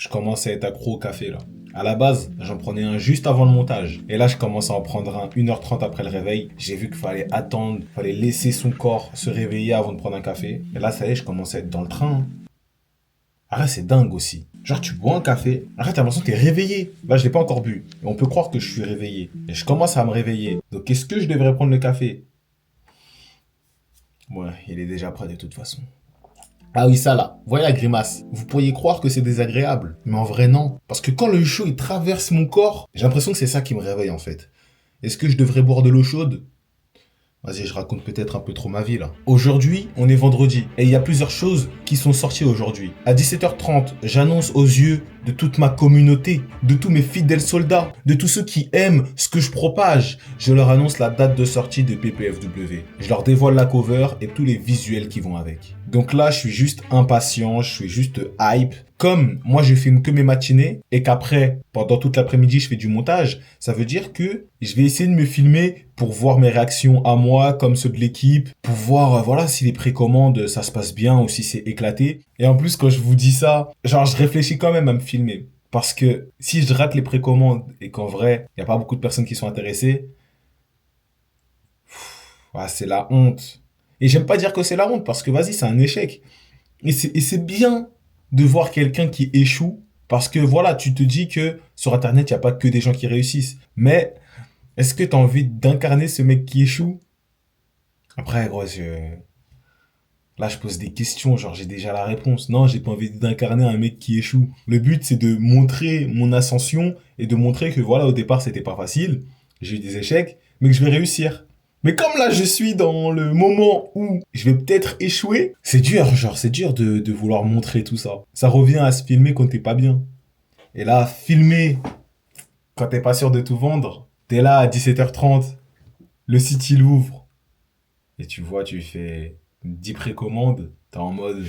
je commence à être accro au café là. À la base, j'en prenais un juste avant le montage. Et là, je commence à en prendre un 1h30 après le réveil. J'ai vu qu'il fallait attendre, il fallait laisser son corps se réveiller avant de prendre un café. Et là, ça y est, je commence à être dans le train, hein. Arrête, c'est dingue aussi. Genre, tu bois un café, arrête, t'as l'impression que t'es réveillé. Là, je l'ai pas encore bu. Et on peut croire que je suis réveillé. Et je commence à me réveiller. Donc, est-ce que je devrais prendre le café? Ouais, il est déjà prêt de toute façon. Ah oui, ça là, voyez la grimace. Vous pourriez croire que c'est désagréable, mais en vrai non. Parce que quand le chaud il traverse mon corps, j'ai l'impression que c'est ça qui me réveille en fait. Est-ce que je devrais boire de l'eau chaude? Vas-y, je raconte peut-être un peu trop ma vie là. Aujourd'hui, on est vendredi et il y a plusieurs choses qui sont sorties aujourd'hui. À 17h30, j'annonce aux yeux de toute ma communauté, de tous mes fidèles soldats, de tous ceux qui aiment ce que je propage, je leur annonce la date de sortie de PPFW. Je leur dévoile la cover et tous les visuels qui vont avec. Donc là, je suis juste impatient, je suis juste hype. Comme moi, je filme que mes matinées et qu'après, pendant toute l'après-midi, je fais du montage, ça veut dire que je vais essayer de me filmer pour voir mes réactions à moi, comme ceux de l'équipe, pour voir, voilà, si les précommandes, ça se passe bien ou si c'est éclaté. Et en plus, quand je vous dis ça, genre, je réfléchis quand même à me filmer. Parce que si je rate les précommandes et qu'en vrai, il n'y a pas beaucoup de personnes qui sont intéressées, ouais, c'est la honte. Et j'aime pas dire que c'est la honte parce que vas-y, c'est un échec. Et c'est bien de voir quelqu'un qui échoue parce que voilà, tu te dis que sur Internet, il n'y a pas que des gens qui réussissent. Mais est-ce que tu as envie d'incarner ce mec qui échoue? Après, gros, là, je pose des questions, genre j'ai déjà la réponse. Non, j'ai pas envie d'incarner un mec qui échoue. Le but, c'est de montrer mon ascension et de montrer que voilà, au départ, c'était pas facile. J'ai eu des échecs, mais que je vais réussir. Mais comme là, je suis dans le moment où je vais peut-être échouer, c'est dur, genre, c'est dur de vouloir montrer tout ça. Ça revient à se filmer quand t'es pas bien. Et là, filmer quand t'es pas sûr de tout vendre, t'es là à 17h30, le site il ouvre, et tu vois, tu fais 10 précommandes, t'es en mode,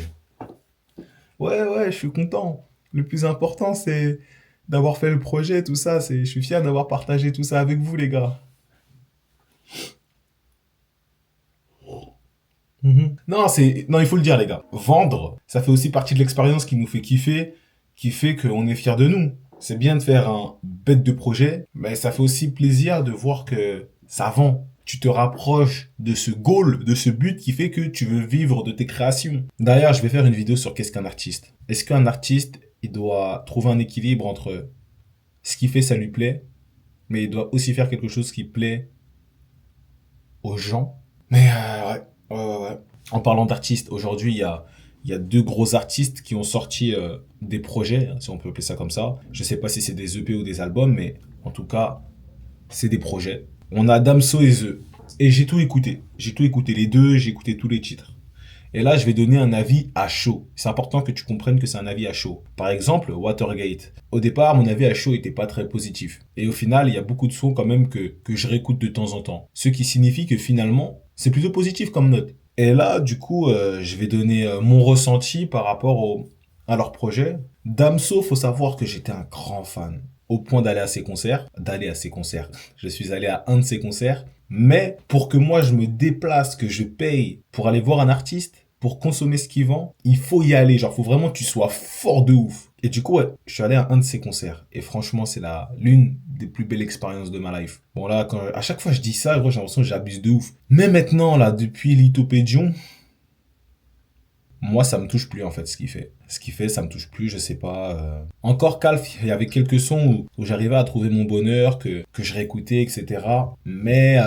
ouais, ouais, je suis content. Le plus important, c'est d'avoir fait le projet, tout ça, je suis fier d'avoir partagé tout ça avec vous, les gars. Non, non, il faut le dire, les gars. Vendre, ça fait aussi partie de l'expérience qui nous fait kiffer, qui fait qu'on est fier de nous. C'est bien de faire un bête de projet, mais ça fait aussi plaisir de voir que ça vend. Tu te rapproches de ce goal, de ce but qui fait que tu veux vivre de tes créations. D'ailleurs, je vais faire une vidéo sur qu'est-ce qu'un artiste. Est-ce qu'un artiste, il doit trouver un équilibre entre ce qu'il fait, ça lui plaît, mais il doit aussi faire quelque chose qui plaît aux gens. Mais ouais, ouais, ouais, ouais. En parlant d'artistes, aujourd'hui, il y a deux gros artistes qui ont sorti des projets, si on peut appeler ça comme ça. Je sais pas si c'est des EP ou des albums, mais en tout cas, c'est des projets. On a Damso et The. Et j'ai tout écouté. J'ai tout écouté les deux, j'ai écouté tous les titres. Et là, je vais donner un avis à chaud. C'est important que tu comprennes que c'est un avis à chaud. Par exemple, Watergate. Au départ, mon avis à chaud était pas très positif. Et au final, il y a beaucoup de sons quand même que je réécoute de temps en temps. Ce qui signifie que finalement, c'est plutôt positif comme note. Et là, du coup, je vais donner mon ressenti par rapport à leur projet. Damso, faut savoir que j'étais un grand fan. Au point d'aller à ses concerts. D'aller à ses concerts. Je suis allé à un de ses concerts. Mais pour que moi je me déplace, que je paye pour aller voir un artiste, pour consommer ce qu'il vend, il faut y aller. Genre, faut vraiment que tu sois fort de ouf. Et du coup, ouais, je suis allé à un de ses concerts. Et franchement, c'est l'une des plus belles expériences de ma life. Bon, là, à chaque fois que je dis ça, gros, j'ai l'impression que j'abuse de ouf. Mais maintenant, là, depuis Lithopédion, moi, ça me touche plus, en fait, ce qu'il fait. Ce qu'il fait, ça me touche plus, je sais pas. Encore Calf, il y avait quelques sons où j'arrivais à trouver mon bonheur, que je réécoutais, etc. Mais,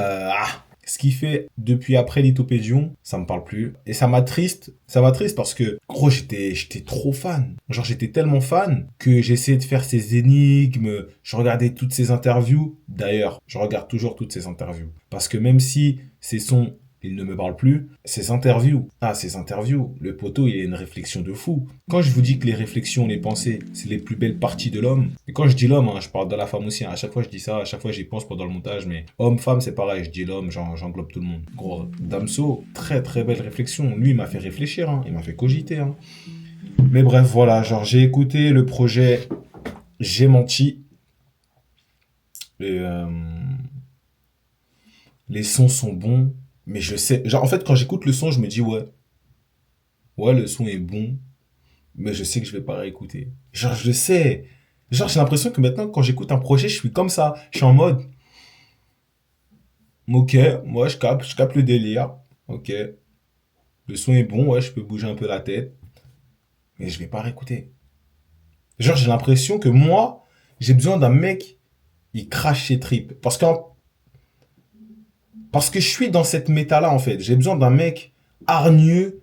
ce qu'il fait depuis après Lithopédion, ça me parle plus. Et ça m'attriste. Ça m'attriste parce que, gros, j'étais trop fan. Genre, j'étais tellement fan que j'essayais de faire ces énigmes. Je regardais toutes ces interviews. D'ailleurs, je regarde toujours toutes ces interviews. Parce que même si ces sons il ne me parle plus. Ces interviews, le poteau, il a une réflexion de fou. Quand je vous dis que les réflexions, les pensées, c'est les plus belles parties de l'homme, et quand je dis l'homme, hein, je parle de la femme aussi, hein. À chaque fois je dis ça, à chaque fois j'y pense pendant le montage, mais homme, femme, c'est pareil, je dis l'homme, j'englobe tout le monde. Gros, Damso, très très belle réflexion. Lui, il m'a fait réfléchir, hein, il m'a fait cogiter, hein. Mais bref, voilà, genre j'ai écouté le projet, j'ai menti, et les sons sont bons, mais je sais, genre en fait quand j'écoute le son, je me dis ouais, le son est bon, mais je sais que je vais pas réécouter. Genre, je le sais. Genre, j'ai l'impression que maintenant, quand j'écoute un projet, je suis comme ça. Je suis en mode, ok, moi, je capte le délire. Ok, le son est bon, ouais, je peux bouger un peu la tête, mais je vais pas réécouter. Genre, j'ai l'impression que moi, j'ai besoin d'un mec, il crache ses tripes. Parce que je suis dans cette méta-là, en fait. J'ai besoin d'un mec hargneux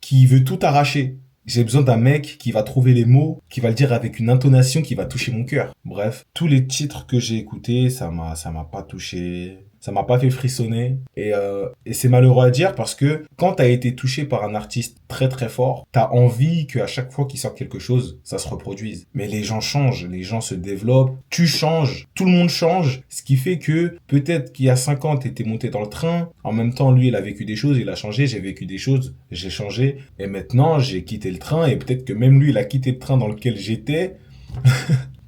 qui veut tout arracher. J'ai besoin d'un mec qui va trouver les mots, qui va le dire avec une intonation qui va toucher mon cœur. Bref, tous les titres que j'ai écoutés, ça m'a pas touché. Ça m'a pas fait frissonner. Et c'est malheureux à dire parce que quand t'as été touché par un artiste très très fort, t'as envie qu'à chaque fois qu'il sort quelque chose, ça se reproduise. Mais les gens changent, les gens se développent, tu changes, tout le monde change, ce qui fait que peut-être qu'il y a 5 ans, t'étais monté dans le train, en même temps, lui, il a vécu des choses, il a changé, j'ai vécu des choses, j'ai changé, et maintenant, j'ai quitté le train, et peut-être que même lui, il a quitté le train dans lequel j'étais.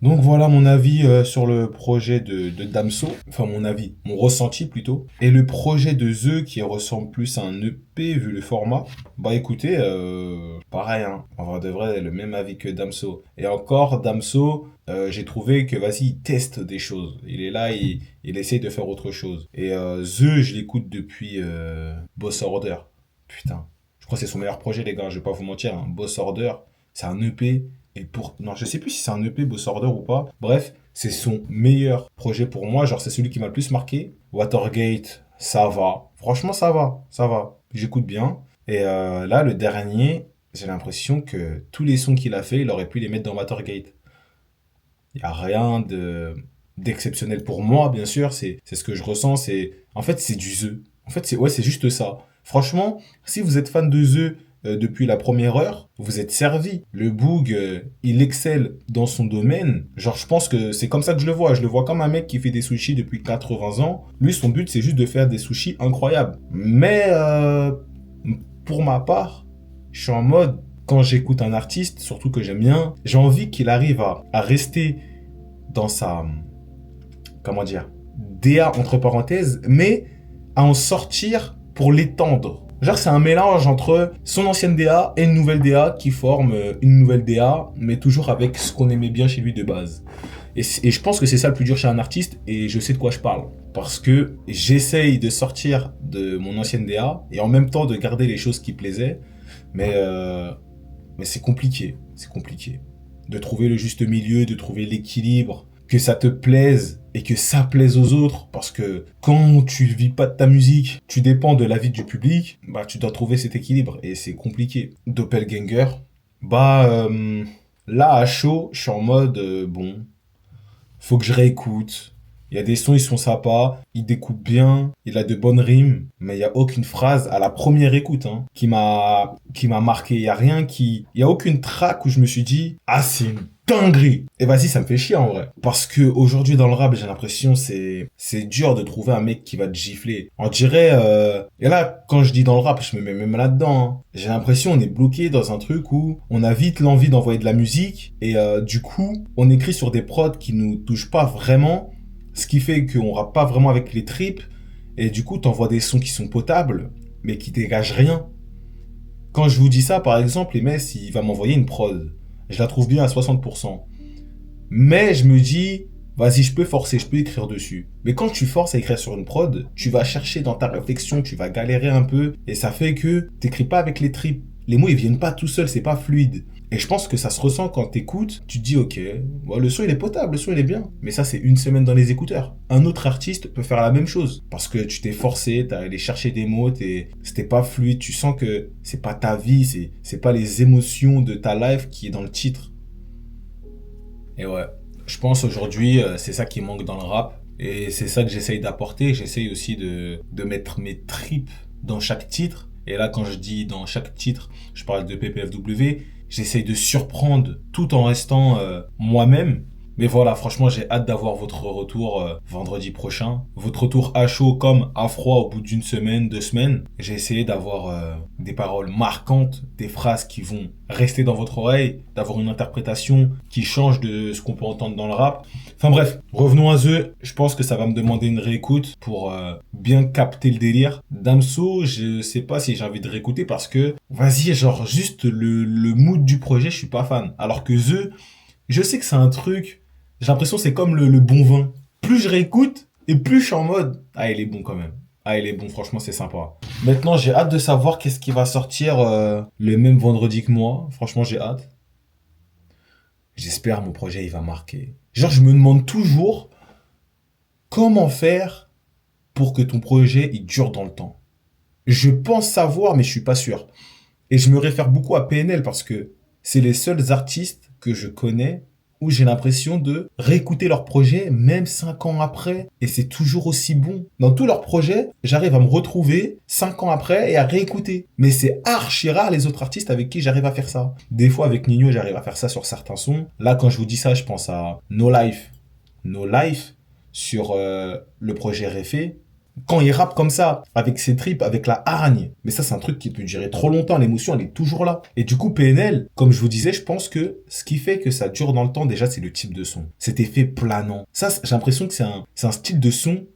Donc voilà mon avis sur le projet de Damso, enfin mon avis, mon ressenti plutôt. Et le projet de The qui ressemble plus à un EP vu le format. Bah écoutez, pareil, hein, en vrai de vrai, le même avis que Damso. Et encore, Damso, j'ai trouvé que vas-y, il teste des choses. Il est là, il essaye de faire autre chose. Et The, je l'écoute depuis Boss Order. Putain, je crois que c'est son meilleur projet les gars, je vais pas vous mentir, hein. Boss Order, c'est un EP. Non, je sais plus si c'est un EP Boss Order ou pas. Bref, c'est son meilleur projet pour moi. Genre, c'est celui qui m'a le plus marqué. Watergate, ça va. Franchement, ça va. Ça va. J'écoute bien. Et là, le dernier, j'ai l'impression que tous les sons qu'il a fait, il aurait pu les mettre dans Watergate. Il n'y a rien d'exceptionnel pour moi, bien sûr. C'est ce que je ressens. En fait, c'est du The. En fait, c'est juste ça. Franchement, si vous êtes fan de The depuis la première heure, vous êtes servi. Le Boog, il excelle dans son domaine. Genre, je pense que c'est comme ça que je le vois. Je le vois comme un mec qui fait des sushis depuis 80 ans. Lui, son but, c'est juste de faire des sushis incroyables. Mais pour ma part, je suis en mode, quand j'écoute un artiste, surtout que j'aime bien, j'ai envie qu'il arrive à rester dans sa, comment dire, DA entre parenthèses, mais à en sortir pour l'étendre. Genre, c'est un mélange entre son ancienne DA et une nouvelle DA qui forme une nouvelle DA, mais toujours avec ce qu'on aimait bien chez lui de base. Et je pense que c'est ça le plus dur chez un artiste, et je sais de quoi je parle. Parce que j'essaye de sortir de mon ancienne DA, et en même temps de garder les choses qui plaisaient, mais c'est compliqué. C'est compliqué. De trouver le juste milieu, de trouver l'équilibre, que ça te plaise et que ça plaise aux autres, parce que quand tu vis pas de ta musique, tu dépends de l'avis du public, bah tu dois trouver cet équilibre et c'est compliqué. Doppelganger, bah là à chaud, je suis en mode bon, faut que je réécoute. Il y a des sons, ils sont sympas, il découpe bien, il a de bonnes rimes, mais il y a aucune phrase à la première écoute hein, qui m'a marqué. Il y a aucune track où je me suis dit ah c'est une dinguerie. Et vas-y, ça me fait chier en vrai, parce que aujourd'hui dans le rap, j'ai l'impression c'est dur de trouver un mec qui va te gifler. On dirait et là quand je dis dans le rap, je me mets même là-dedans. Hein. J'ai l'impression on est bloqué dans un truc où on a vite l'envie d'envoyer de la musique et du coup on écrit sur des prods qui nous touchent pas vraiment. Ce qui fait qu'on rappe pas vraiment avec les tripes. Et du coup, t'envoies des sons qui sont potables, mais qui dégagent rien. Quand je vous dis ça, par exemple, les mecs, il va m'envoyer une prod. Je la trouve bien à 60%. Mais je me dis, vas-y, je peux forcer, je peux écrire dessus. Mais quand tu forces à écrire sur une prod, tu vas chercher dans ta réflexion, tu vas galérer un peu. Et ça fait que t'écris pas avec les tripes. Les mots, ils viennent pas tout seuls, c'est pas fluide. Et je pense que ça se ressent quand t'écoutes, tu te dis ok, bon, le son il est potable, le son il est bien. Mais ça c'est une semaine dans les écouteurs. Un autre artiste peut faire la même chose. Parce que tu t'es forcé, t'as allé chercher des mots, c'était pas fluide, tu sens que c'est pas ta vie, c'est pas les émotions de ta life qui est dans le titre. Et ouais, je pense aujourd'hui c'est ça qui manque dans le rap. Et c'est ça que j'essaye d'apporter. J'essaye aussi de mettre mes tripes dans chaque titre. Et là, quand je dis dans chaque titre, je parle de PPFW, j'essaye de surprendre tout en restant moi-même. Mais voilà, franchement, j'ai hâte d'avoir votre retour vendredi prochain. Votre retour à chaud comme à froid au bout d'une semaine, 2 semaines. J'ai essayé d'avoir des paroles marquantes, des phrases qui vont rester dans votre oreille, d'avoir une interprétation qui change de ce qu'on peut entendre dans le rap. Enfin bref, revenons à eux. Je pense que ça va me demander une réécoute pour bien capter le délire. Damso, je sais pas si j'ai envie de réécouter parce que, vas-y, genre juste le mood du projet, je suis pas fan. Alors que eux, je sais que c'est un truc, j'ai l'impression que c'est comme le bon vin. Plus je réécoute, et plus je suis en mode, ah, il est bon quand même. Ah, il est bon, franchement, c'est sympa. Maintenant, j'ai hâte de savoir qu'est-ce qui va sortir le même vendredi que moi. Franchement, j'ai hâte. J'espère mon projet, il va marquer. Genre, je me demande toujours comment faire pour que ton projet, il dure dans le temps. Je pense savoir, mais je suis pas sûr. Et je me réfère beaucoup à PNL parce que c'est les seuls artistes que je connais où j'ai l'impression de réécouter leurs projets même 5 ans après et c'est toujours aussi bon. Dans tous leurs projets, j'arrive à me retrouver 5 ans après et à réécouter. Mais c'est archi rare les autres artistes avec qui j'arrive à faire ça. Des fois avec Nino, j'arrive à faire ça sur certains sons. Là, quand je vous dis ça, je pense à No Life. No Life sur le projet Réfé. Quand il rappe comme ça, avec ses tripes, avec la hargne, mais ça c'est un truc qui peut durer trop longtemps, l'émotion elle est toujours là. Et du coup PNL, comme je vous disais, je pense que ce qui fait que ça dure dans le temps déjà c'est le type de son. Cet effet planant. Ça j'ai l'impression que c'est un style de son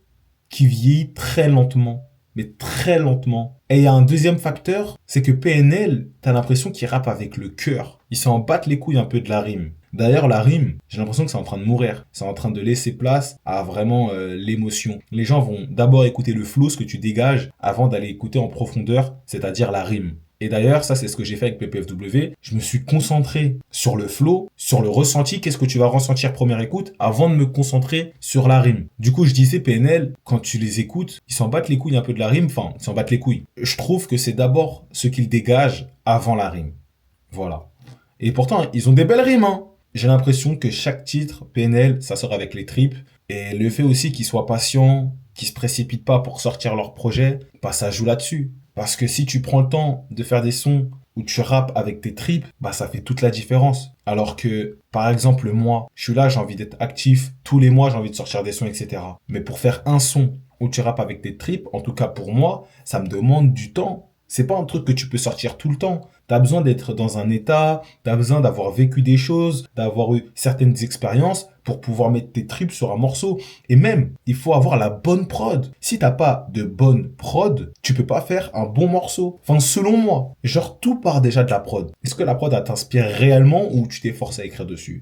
qui vieillit très lentement. Mais très lentement. Et il y a un deuxième facteur, c'est que PNL, t'as l'impression qu'il rappe avec le cœur. Il s'en battent les couilles un peu de la rime. D'ailleurs, la rime, j'ai l'impression que c'est en train de mourir. C'est en train de laisser place à vraiment l'émotion. Les gens vont d'abord écouter le flow, ce que tu dégages, avant d'aller écouter en profondeur, c'est-à-dire la rime. Et d'ailleurs, ça c'est ce que j'ai fait avec PPFW. Je me suis concentré sur le flow, sur le ressenti, qu'est-ce que tu vas ressentir première écoute, avant de me concentrer sur la rime. Du coup, je disais PNL, quand tu les écoutes, ils s'en battent les couilles un peu de la rime, enfin, ils s'en battent les couilles. Je trouve que c'est d'abord ce qu'ils dégagent avant la rime. Voilà. Et pourtant, ils ont des belles rimes, hein. J'ai l'impression que chaque titre, PNL, ça sort avec les tripes. Et le fait aussi qu'ils soient patients, qu'ils se précipitent pas pour sortir leur projet, bah ça joue là-dessus. Parce que si tu prends le temps de faire des sons où tu rappes avec tes tripes, bah ça fait toute la différence. Alors que, par exemple, moi, je suis là, j'ai envie d'être actif. Tous les mois, j'ai envie de sortir des sons, etc. Mais pour faire un son où tu rappes avec tes tripes, en tout cas pour moi, ça me demande du temps. C'est pas un truc que tu peux sortir tout le temps. T'as besoin d'être dans un état, t'as besoin d'avoir vécu des choses, d'avoir eu certaines expériences pour pouvoir mettre tes tripes sur un morceau. Et même, il faut avoir la bonne prod. Si t'as pas de bonne prod, tu peux pas faire un bon morceau. Enfin, selon moi. Genre, tout part déjà de la prod. Est-ce que la prod, elle t'inspire réellement ou tu t'efforces à écrire dessus?